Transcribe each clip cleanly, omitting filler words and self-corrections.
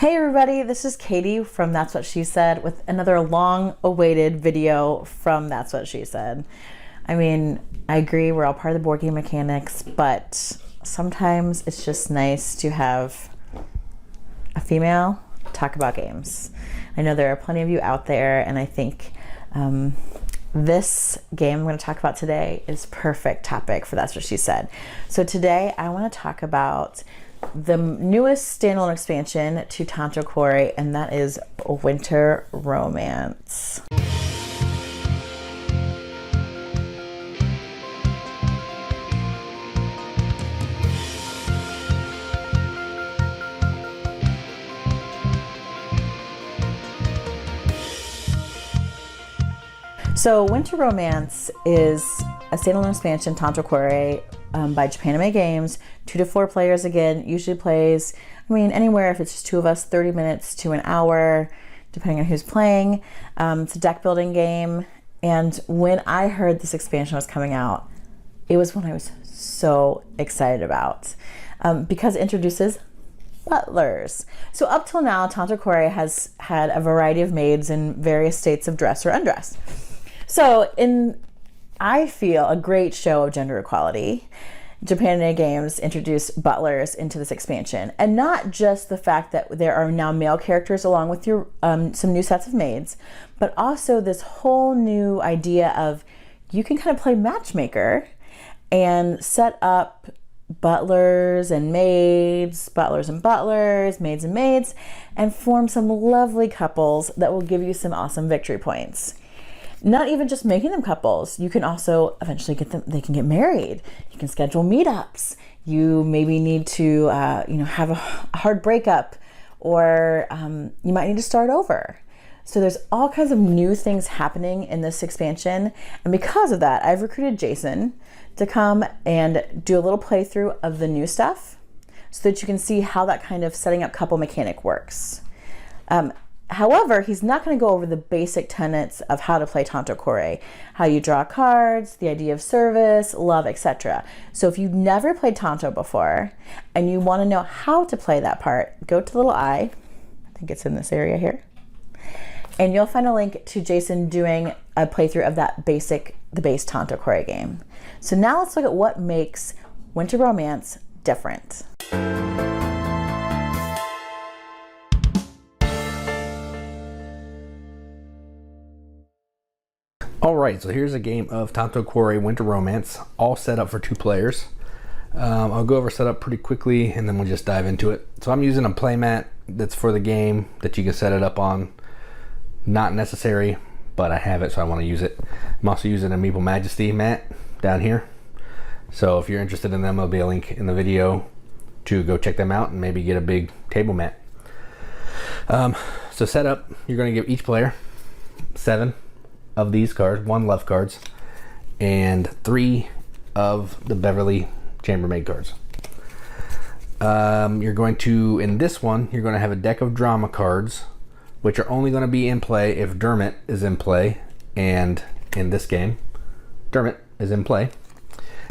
Hey everybody, this is Katie from That's What She Said with another long-awaited video from That's What She Said. I mean, I agree we're all part of the board game mechanics, but sometimes it's just nice to have a female talk about games. I know there are plenty of you out there, and I think this game I'm going to talk about today is perfect topic for That's What She Said. So today I want to talk about the newest standalone expansion to Tanto Cuore, and that is Winter Romance. So Winter Romance is a standalone expansion, Tanto Cuore, by Japanime Games. 2 to 4 players again, usually plays, I mean, anywhere if it's just 2 of us, 30 minutes to an hour, depending on who's playing. It's a deck building game. And when I heard this expansion was coming out, it was one I was so excited about because it introduces butlers. So up till now, Tanto Cuore has had a variety of maids in various states of dress or undress. So I feel a great show of gender equality. Japanime Games introduced butlers into this expansion, and not just the fact that there are now male characters along with your some new sets of maids, but also this whole new idea of you can kind of play matchmaker and set up butlers and maids, butlers and butlers, maids and maids, and form some lovely couples that will give you some awesome victory points. Not even just making them couples, you can also eventually get them, they can get married. You can schedule meetups. You maybe need to, have a hard breakup, or you might need to start over. So there's all kinds of new things happening in this expansion. And because of that, I've recruited Jason to come and do a little playthrough of the new stuff so that you can see how that kind of setting up couple mechanic works. However, he's not going to go over the basic tenets of how to play Tanto Cuore, how you draw cards, the idea of service, love, etc. So if you've never played Tanto before and you want to know how to play that part, go to the little I think it's in this area here, and you'll find a link to Jason doing a playthrough of the base Tanto Cuore game. So now let's look at what makes Winter Romance different. Alright, so here's a game of Tanto Cuore Winter Romance, all set up for 2 players. I'll go over setup pretty quickly and then we'll just dive into it. So I'm using a playmat that's for the game that you can set it up on. Not necessary, but I have it, so I want to use it. I'm also using a Meeple Majesty mat down here. So if you're interested in them, there'll be a link in the video to go check them out and maybe get a big table mat. So setup, you're going to give each player 7 of these cards, 1 love cards, and 3 of the Beverly Chambermaid cards. You're going to, in this one, you're going to have a deck of drama cards, which are only going to be in play if Dermot is in play, and in this game, Dermot is in play.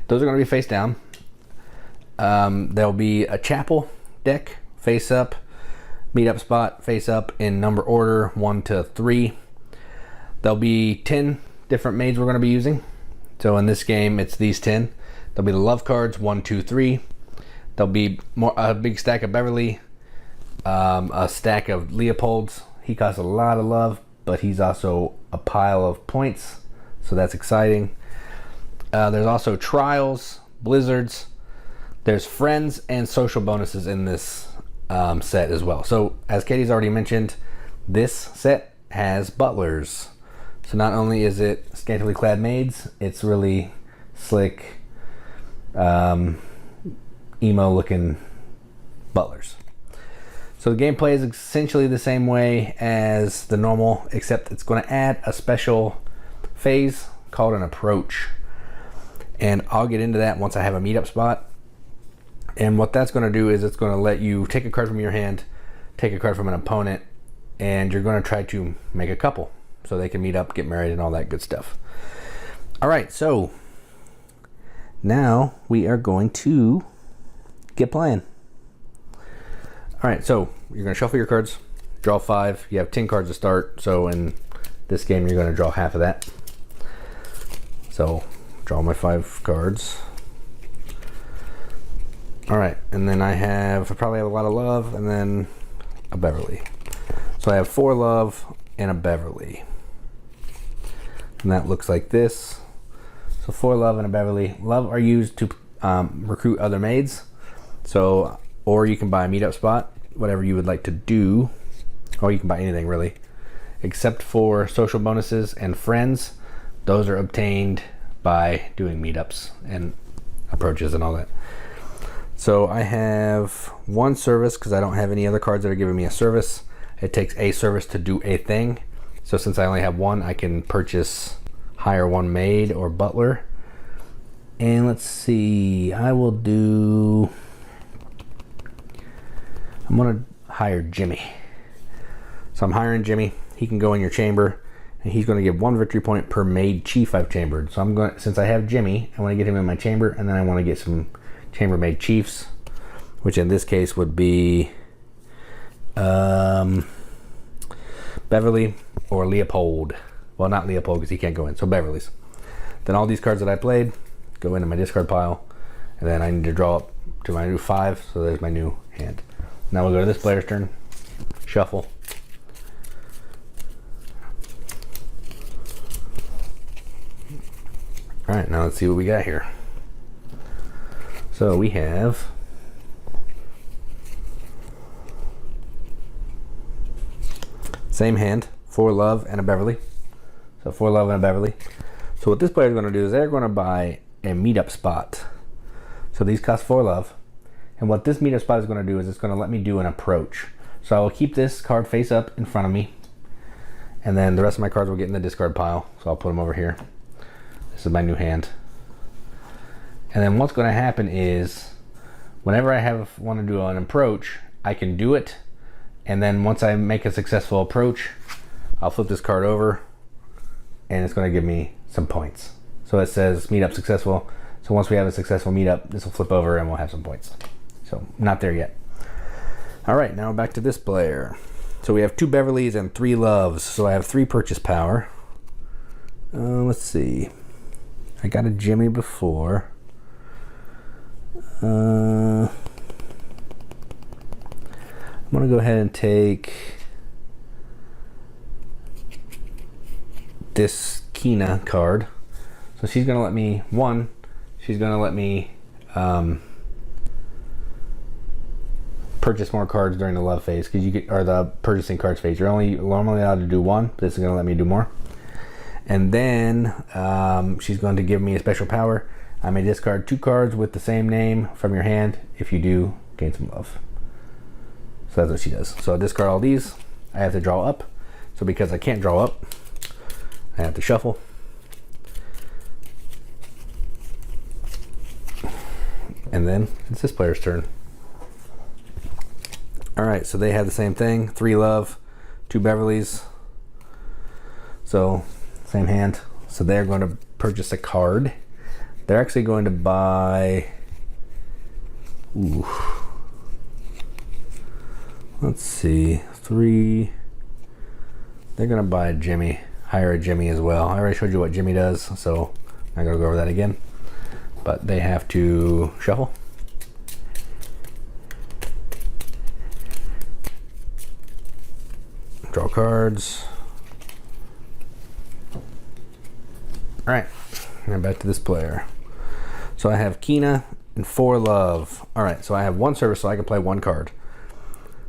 Those are going to be face down. There'll be a chapel deck face up, meetup spot face up in number order 1 to 3. There'll be 10 different maids we're going to be using. So in this game, it's these 10. There'll be the love cards, 1, 2, 3. There'll be a big stack of Beverly, a stack of Leopold's. He costs a lot of love, but he's also a pile of points, so that's exciting. There's also trials, blizzards. There's friends and social bonuses in this set as well. So as Katie's already mentioned, this set has butlers. So not only is it scantily clad maids, it's really slick, emo looking butlers. So the gameplay is essentially the same way as the normal, except it's going to add a special phase called an approach. And I'll get into that once I have a meetup spot. And what that's going to do is it's going to let you take a card from your hand, take a card from an opponent, and you're going to try to make a couple so they can meet up, get married, and all that good stuff. All right, so now we are going to get playing. All right, so you're going to shuffle your cards, draw 5. You have 10 cards to start, so in this game you're going to draw half of that. So draw my 5 cards. All right, and then I probably have a lot of love and then a Beverly. So I have 4 love and a Beverly. And that looks like this. So 4 love and a Beverly. Love are used to recruit other maids. So, or you can buy a meetup spot, whatever you would like to do. Or you can buy anything really. Except for social bonuses and friends. Those are obtained by doing meetups and approaches and all that. So I have 1 service because I don't have any other cards that are giving me a service. It takes a service to do a thing. So since I only have 1, I can hire 1 maid or butler. And let's see, I'm gonna hire Jimmy. So I'm hiring Jimmy. He can go in your chamber and he's gonna give 1 victory point per maid chief I've chambered. So since I have Jimmy, I wanna get him in my chamber and then I wanna get some chambermaid chiefs, which in this case would be Beverly or Leopold. Well, not Leopold because he can't go in, so Beverly's. Then all these cards that I played go into my discard pile, and then I need to draw up to my new 5, so there's my new hand. Now we'll go to this player's turn, shuffle. All right, now let's see what we got here. So we have same hand, 4 love and a Beverly. So 4 love and a Beverly. So what this player is going to do is they're going to buy a meetup spot. So these cost 4 love. And what this meetup spot is going to do is it's going to let me do an approach. So I will keep this card face up in front of me. And then the rest of my cards will get in the discard pile. So I'll put them over here. This is my new hand. And then what's going to happen is whenever I want to do an approach, I can do it. And then once I make a successful approach, I'll flip this card over and it's going to give me some points. So it says meetup successful. So once we have a successful meetup, this will flip over and we'll have some points. So not there yet. All right, now back to this player. So we have 2 Beverlys and 3 loves. So I have 3 purchase power. Let's see. I got a Jimmy before. I'm gonna go ahead and take this Kina card. So she's gonna let me purchase more cards during the love phase because or the purchasing cards phase. You're only normally allowed to do 1, but this is gonna let me do more. And then she's going to give me a special power. I may discard 2 cards with the same name from your hand. If you do, gain some love. So that's what she does. So I discard all these. I have to draw up. So because I can't draw up, I have to shuffle. And then it's this player's turn. All right, so they have the same thing. 3 love, 2 Beverlys. So same hand. So they're going to purchase a card. They're actually going to buy, let's see, 3. They're going to buy a Jimmy, hire a Jimmy as well. I already showed you what Jimmy does, so I'm going to go over that again. But they have to shuffle. Draw cards. All right, now back to this player. So I have Kina and 4 love. All right, so I have 1 service, so I can play 1 card.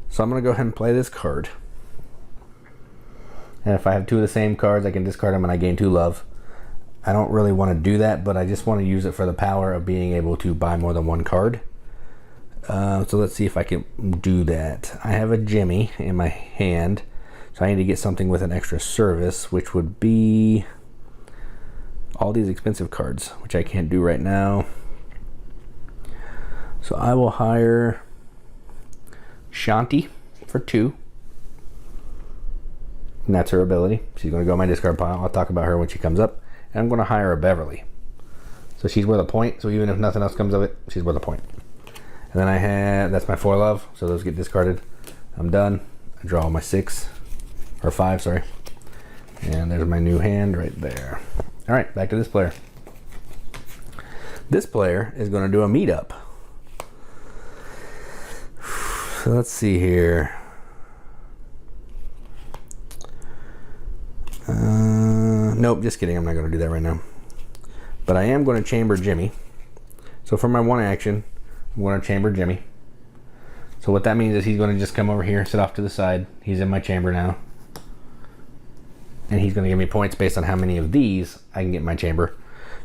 So I'm gonna go ahead and play this card. And if I have 2 of the same cards, I can discard them and I gain 2 love. I don't really want to do that, but I just want to use it for the power of being able to buy more than 1 card. So let's see if I can do that. I have a Jimmy in my hand, so I need to get something with an extra service, which would be all these expensive cards, which I can't do right now. So I will hire Shanti for 2. And that's her ability. She's going to go in my discard pile. I'll talk about her when she comes up. And I'm going to hire a Beverly. So she's worth a point. So even if nothing else comes of it, she's worth a point. And then I have, that's my 4 love, so those get discarded. I'm done. I draw my 6, or 5, sorry. And there's my new hand right there. All right, back to this player. This player is going to do a meetup. So let's see here. Nope, just kidding. I'm not going to do that right now. But I am going to chamber Jimmy. So for my 1 action, I'm going to chamber Jimmy. So what that means is he's going to just come over here, sit off to the side. He's in my chamber now. And he's going to give me points based on how many of these I can get in my chamber.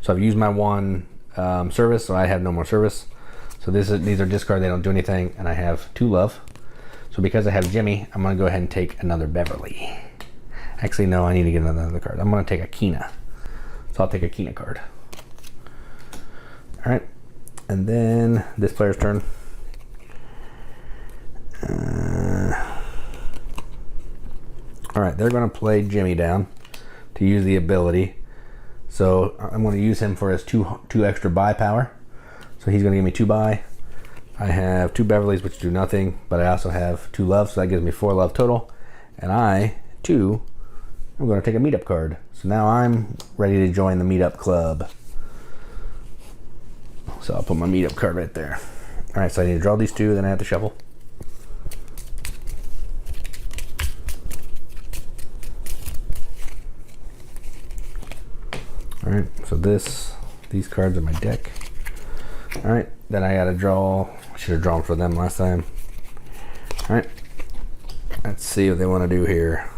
So I've used my 1 service, so I have no more service. So these are discard, they don't do anything, and I have 2 love. So because I have Jimmy, I'm going to go ahead and take another Beverly. Actually, no, I need to get another card. I'm going to take a Kina. So I'll take a Kina card. All right, and then this player's turn. All right, they're going to play Jimmy down to use the ability. So I'm going to use him for his two extra buy power. So he's going to give me 2 buy. I have 2 Beverlys, which do nothing, but I also have 2 love, so that gives me 4 love total. And I'm going to take a meetup card. So now I'm ready to join the Meetup Club. So I'll put my meetup card right there. All right, so I need to draw these 2, then I have to shuffle. All right, so these cards are my deck. All right, then I gotta draw. I should have drawn for them last time. All right, let's see what they want to do here.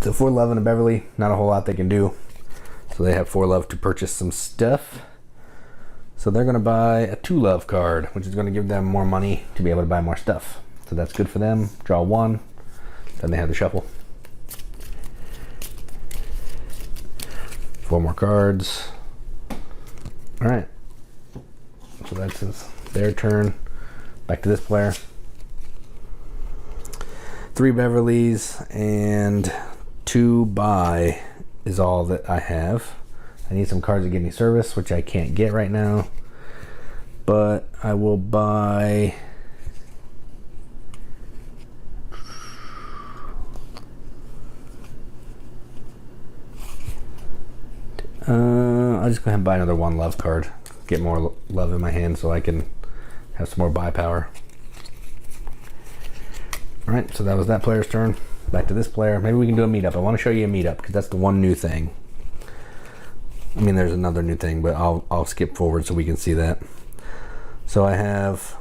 So 4 love and a Beverly, not a whole lot they can do. So they have 4 love to purchase some stuff. So they're gonna buy a 2 love card, which is gonna give them more money to be able to buy more stuff. So that's good for them. Draw 1, then they have to shuffle. 4 more cards. All right, so that's their turn. Back to this player. 3 Beverlys and 2 buy is all that I have. I need some cards to give me service, which I can't get right now, but I will buy I'll just go ahead and buy another 1 love card. Get more love in my hand so I can have some more buy power. Alright, so that was that player's turn. Back to this player. Maybe we can do a meetup. I want to show you a meetup because that's the one new thing. I mean, there's another new thing, but I'll skip forward so we can see that. So I have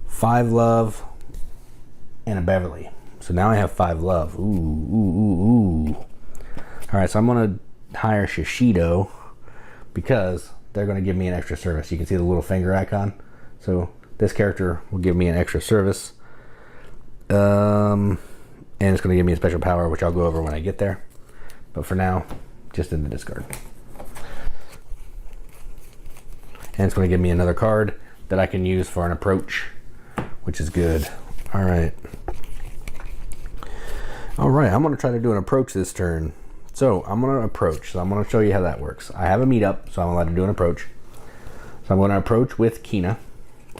5 love and a Beverly. So now I have 5 love. Ooh, ooh, ooh, ooh. Alright, so I'm going to hire Shishido because they're going to give me an extra service. You can see the little finger icon. So this character will give me an extra service. And it's going to give me a special power, which I'll go over when I get there. But for now, just in the discard. And it's going to give me another card that I can use for an approach, which is good. Alright. Alright, I'm going to try to do an approach this turn. So I'm going to approach. So I'm going to show you how that works. I have a meetup, so I'm allowed to do an approach. So I'm going to approach with Kina.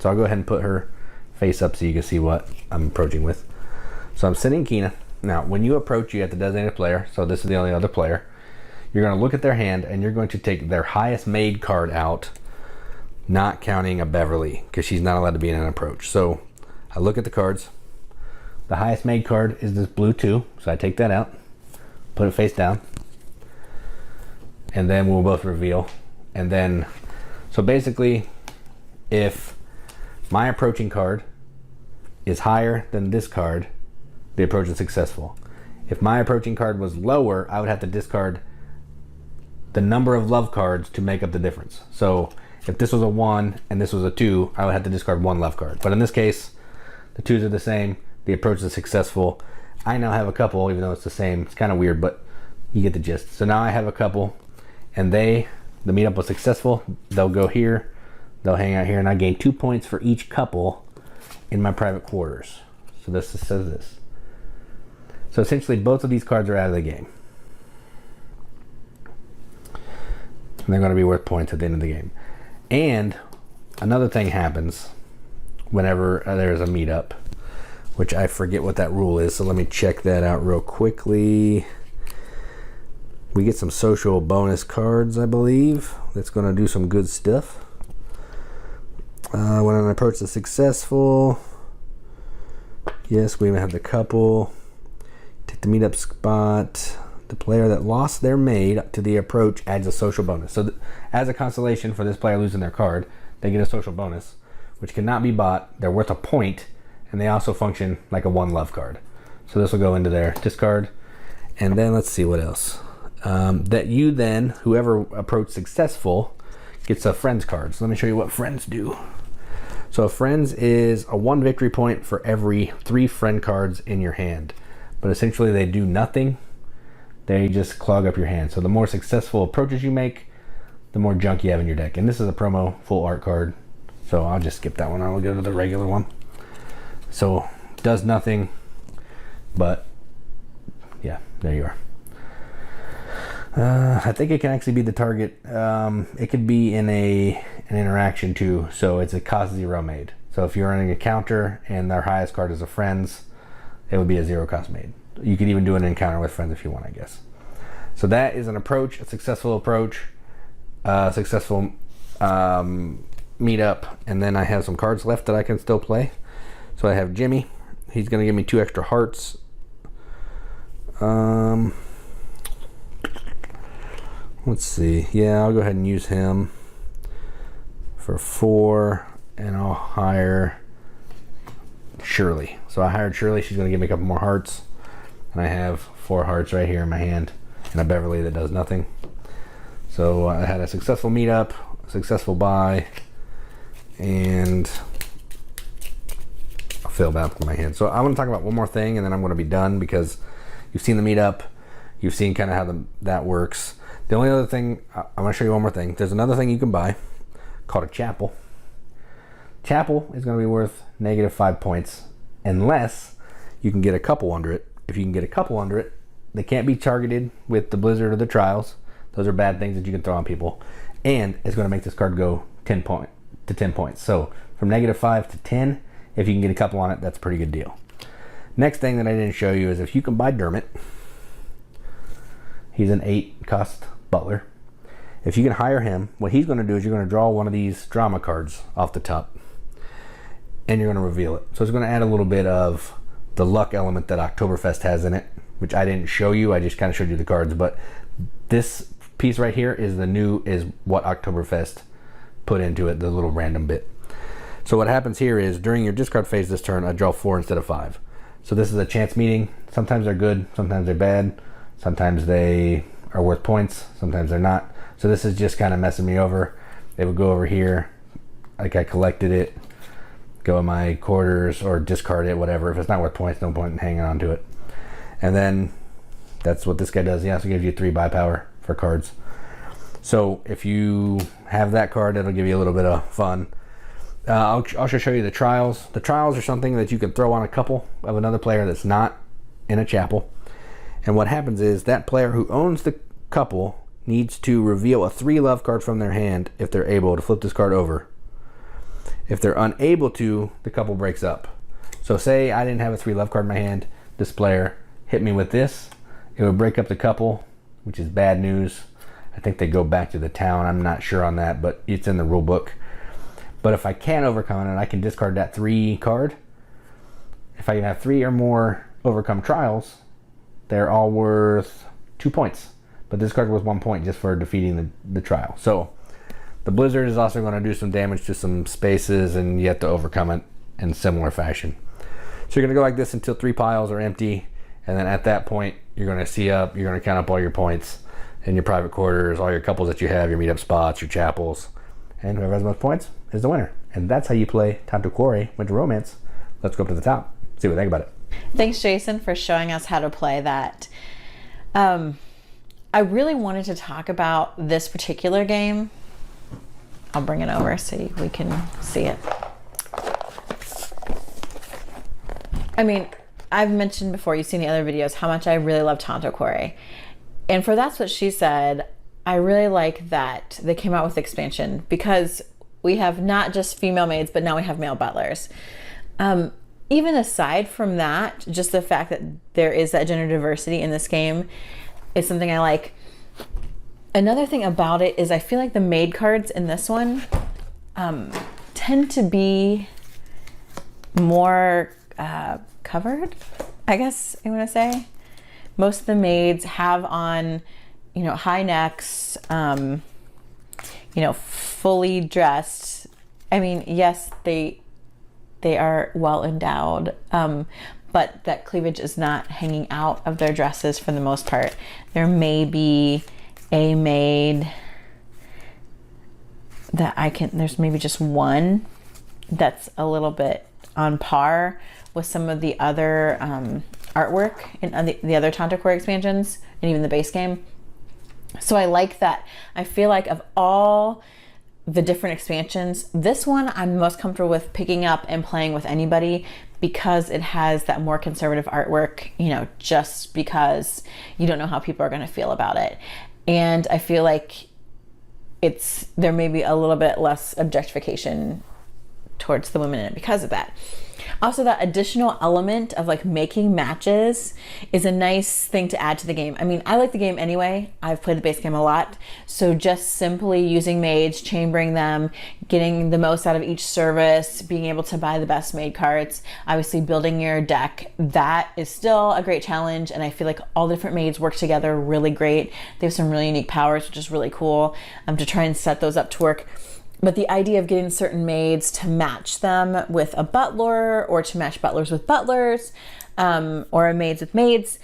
So I'll go ahead and put her face up so you can see what I'm approaching with. So I'm sending Kina. Now, when you approach, you have to designate a player. So this is the only other player. You're going to look at their hand, and you're going to take their highest maid card out, not counting a Beverly, because she's not allowed to be in an approach. So I look at the cards. The highest maid card is this blue 2. So I take that out, put it face down, and then we'll both reveal. And then, so basically, if my approaching card is higher than this card, the approach is successful. If my approaching card was lower, I would have to discard the number of love cards to make up the difference. So if this was a 1 and this was a 2, I would have to discard 1 love card. But in this case, the 2s are the same, the approach is successful. I now have a couple, even though it's the same. It's kind of weird, but you get the gist. So now I have a couple, and the meetup was successful. They'll go here, they'll hang out here, and I gain 2 points for each couple in my private quarters. So this says this. So essentially both of these cards are out of the game. And they're going to be worth points at the end of the game. And another thing happens whenever there's a meetup, which I forget what that rule is, so let me check that out real quickly. We get some social bonus cards, I believe. That's going to do some good stuff. When an approach is successful, yes, we have the couple. Take the meetup spot. The player that lost their maid to the approach adds a social bonus. So as a consolation for this player losing their card, they get a social bonus, which cannot be bought. They're worth a point, and they also function like a one love card. So this will go into their discard. And then let's see what else. That you then, whoever approached successful, gets a friends card. So let me show you what friends do. So friends is a 1 victory point for every 3 friend cards in your hand. But essentially they do nothing. They just clog up your hand. So the more successful approaches you make, the more junk you have in your deck. And this is a promo full art card. So I'll just skip that one. I'll go to the regular one. So does nothing, but yeah, there you are. I think it can actually be the target. It could be in an interaction too. So it's a cost 0 maid. So if you're running a counter and their highest card is a friends, it would be a 0 cost maid. You could even do an encounter with friends if you want, I guess. So that is an approach, a successful approach, successful meetup. And then I have some cards left that I can still play. So I have Jimmy. He's going to give me 2 extra hearts. Let's see. Yeah, I'll go ahead and use him for 4, and I'll hire Shirley. So I hired Shirley. She's going to give me a couple more hearts, and I have 4 hearts right here in my hand, and a Beverly that does nothing. So I had a successful meetup, a successful buy, and a failed back in my hand. So I want to talk about one more thing, and then I'm going to be done, because you've seen the meetup, you've seen kind of how that works. The only other thing, I'm going to show you one more thing. There's another thing you can buy called a chapel. Chapel is going to be worth -5 points unless you can get a couple under it. If you can get a couple under it, they can't be targeted with the blizzard or the trials. Those are bad things that you can throw on people. And it's going to make this card go 10 points. So from -5 to 10, if you can get a couple on it, that's a pretty good deal. Next thing that I didn't show you is if you can buy Dermot. He's an 8 cost butler. If you can hire him, what he's going to do is you're going to draw one of these drama cards off the top, and you're going to reveal it. So it's going to add a little bit of the luck element that Oktoberfest has in it, which I didn't show you. I just kind of showed you the cards, but this piece right here is what Oktoberfest put into it, the little random bit. So what happens here is during your discard phase this turn, I draw 4 instead of 5. So this is a chance meeting. Sometimes they're good, sometimes they're bad, sometimes they are worth points, sometimes they're not. So this is just kind of messing me over. It would go over here, like I collected it, go in my quarters or discard it, whatever. If it's not worth points, no point in hanging on to it. And then that's what this guy does. He also gives you 3 buy power for cards. So if you have that card, it'll give you a little bit of fun. I'll also show you the trials. The trials are something that you can throw on a couple of another player that's not in a chapel. And what happens is that player who owns the couple needs to reveal a 3 love card from their hand if they're able to flip this card over. If they're unable to, the couple breaks up. So say I didn't have a 3 love card in my hand, this player hit me with this, it would break up the couple, which is bad news. I think they go back to the town. I'm not sure on that, but it's in the rule book. But if I can overcome it, I can discard that 3 card. If I can have 3 or more overcome trials, they're all worth 2 points. But this card was 1 point just for defeating the trial. So the blizzard is also going to do some damage to some spaces, and you have to overcome it in similar fashion. So you're going to go like this until 3 piles are empty. And then at that point, you're going to see up, you're going to count up all your points in your private quarters, all your couples that you have, your meetup spots, your chapels. And whoever has the most points is the winner. And that's how you play Tanto Cuore Winter Romance. Let's go up to the top, see what we think about it. Thanks, Jason, for showing us how to play that. I really wanted to talk about this particular game. I'll bring it over so we can see it. I mean, I've mentioned before, you've seen the other videos, how much I really love Tanto Cuore. And for That's What She Said, I really like that they came out with expansion, because we have not just female maids, but now we have male butlers. Even aside from that, just the fact that there is that gender diversity in this game is something I like. Another thing about it is I feel like the maid cards in this one tend to be more covered, I guess I want to say. Most of the maids have on, you know, high necks, you know, fully dressed. I mean, yes, they are well endowed, but that cleavage is not hanging out of their dresses for the most part. There may be a maid that there's maybe just one that's a little bit on par with some of the other artwork in the other Tanto Cuore expansions and even the base game. So I like that. I feel like of all the different expansions, this one I'm most comfortable with picking up and playing with anybody because it has that more conservative artwork, you know, just because you don't know how people are going to feel about it. And I feel like there may be a little bit less objectification towards the women in it because of that. Also, that additional element of like making matches is a nice thing to add to the game. I mean, I like the game anyway. I've played the base game a lot. So just simply using maids, chambering them, getting the most out of each service, being able to buy the best maid cards, obviously building your deck, that is still a great challenge. And I feel like all the different maids work together really great. They have some really unique powers, which is really cool to try and set those up to work. But the idea of getting certain maids to match them with a butler or to match butlers with butlers or a maids with maids,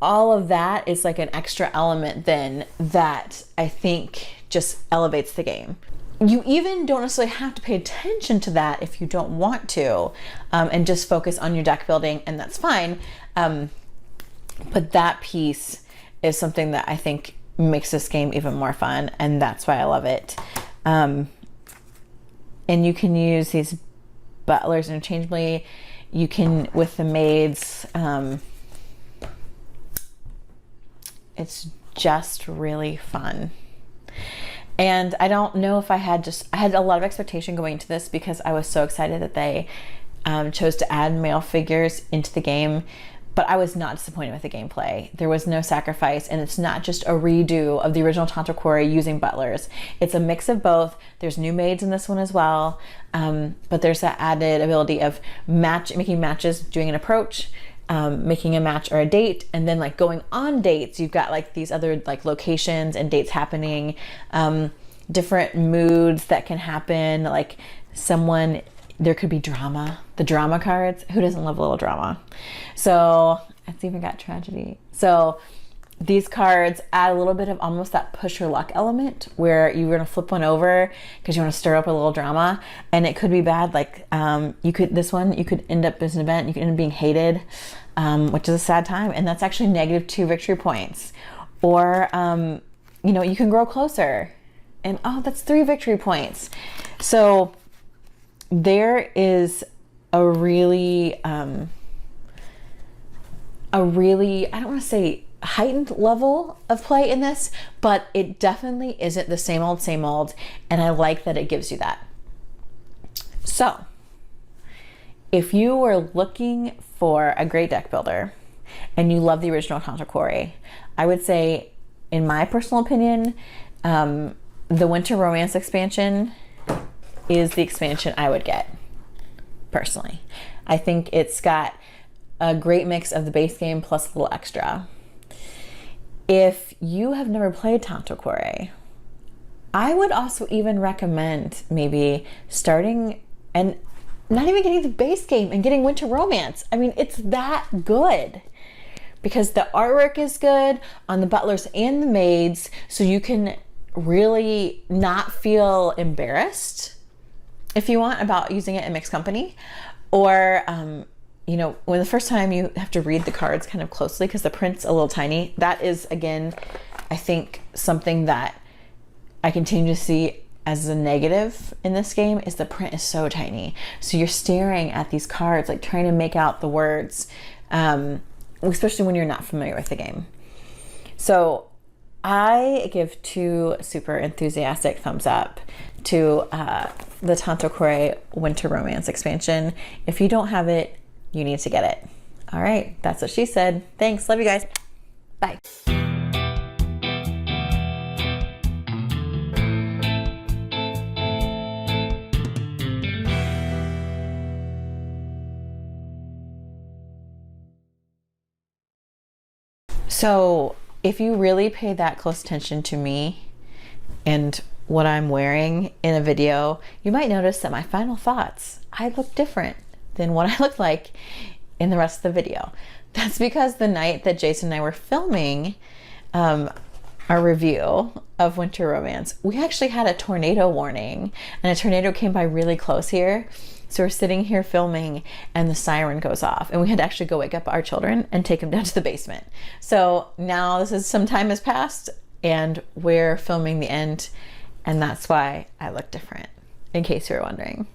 all of that is like an extra element then that I think just elevates the game. You even don't necessarily have to pay attention to that if you don't want to and just focus on your deck building, and that's fine. But that piece is something that I think makes this game even more fun, and that's why I love it. And you can use these butlers interchangeably. You can, with the maids, it's just really fun. And I don't know if I had a lot of expectation going into this because I was so excited that they chose to add male figures into the game. But I was not disappointed with the gameplay. There was no sacrifice, and it's not just a redo of the original Tanto Cuore using butlers. It's a mix of both. There's new maids in this one as well, but there's that added ability of making matches, doing an approach, making a match or a date, and then like going on dates. You've got like these other like locations and dates happening, different moods that can happen, like there could be drama, the drama cards. Who doesn't love a little drama? So it's even got tragedy. So these cards add a little bit of almost that push your luck element where you're gonna flip one over because you want to stir up a little drama, and it could be bad. Like you could end up as an event, you could end up being hated, which is a sad time, and that's actually -2 victory points. Or you can grow closer, and that's 3 victory points. So there is a really, I don't want to say heightened level of play in this, but it definitely isn't the same old, and I like that it gives you that. So, if you were looking for a great deck builder and you love the original Tanto Cuore, I would say, in my personal opinion, the Winter Romance expansion is the expansion I would get, personally. I think it's got a great mix of the base game plus a little extra. If you have never played Tanto Cuore, I would also even recommend maybe starting and not even getting the base game and getting Winter Romance. I mean, it's that good because the artwork is good on the butlers and the maids, so you can really not feel embarrassed if you want about using it in mixed company, or when the first time you have to read the cards kind of closely because the print's a little tiny. That is, again, I think something that I continue to see as a negative in this game is the print is so tiny. So you're staring at these cards, like trying to make out the words, especially when you're not familiar with the game. So I give 2 super enthusiastic thumbs up to the Tanto Cuore Winter Romance expansion. If you don't have it, you need to get it. All right, that's what she said. Thanks, love you guys. Bye. So if you really pay that close attention to me and what I'm wearing in a video, you might notice that my final thoughts, I look different than what I look like in the rest of the video. That's because the night that Jason and I were filming our review of Winter Romance, we actually had a tornado warning, and a tornado came by really close here. So we're sitting here filming and the siren goes off, and we had to actually go wake up our children and take them down to the basement. So now this is, some time has passed and we're filming the end, and that's why I look different, in case you were wondering.